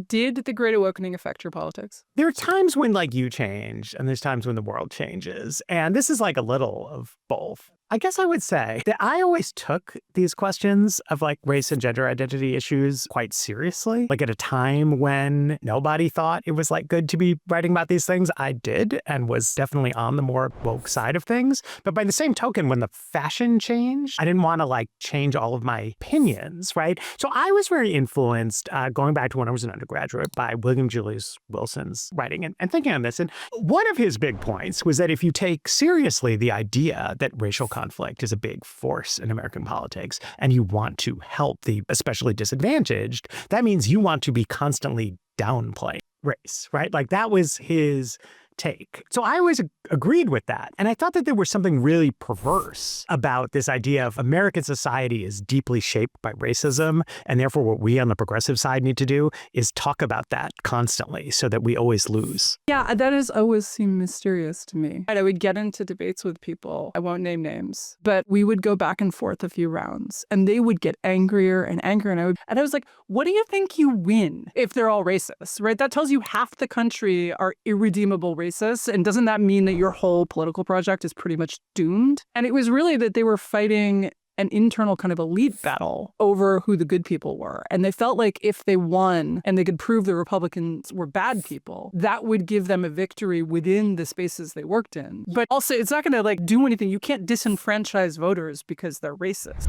Did the Great Awakening affect your politics? There are times when like you change and there's times when the world changes. And this is like a little of both. I guess I would say that I always took these questions of like race and gender identity issues quite seriously. Like at a time when nobody thought it was like good to be writing about these things, I did and was definitely on the more woke side of things. But by the same token, when the fashion changed, I didn't want to like change all of my opinions, right? So I was very influenced going back to when I was an undergraduate by William Julius Wilson's writing and thinking on this. And one of his big points was that if you take seriously the idea that racial conflict is a big force in American politics and you want to help the especially disadvantaged, that means you want to be constantly downplaying race, right? Like that was his take. So I always agreed with that. And I thought that there was something really perverse about this idea of American society is deeply shaped by racism. And therefore, what we on the progressive side need to do is talk about that constantly so that we always lose. Yeah, that has always seemed mysterious to me. I would get into debates with people. I won't name names, but we would go back and forth a few rounds and they would get angrier and angrier. And I was like, what do you think you win if they're all racist, right? That tells you half the country are irredeemable racists. And doesn't that mean that your whole political project is pretty much doomed? And it was really that they were fighting an internal kind of elite battle over who the good people were. And they felt like if they won and they could prove the Republicans were bad people, that would give them a victory within the spaces they worked in. But also, it's not going to like do anything. You can't disenfranchise voters because they're racist.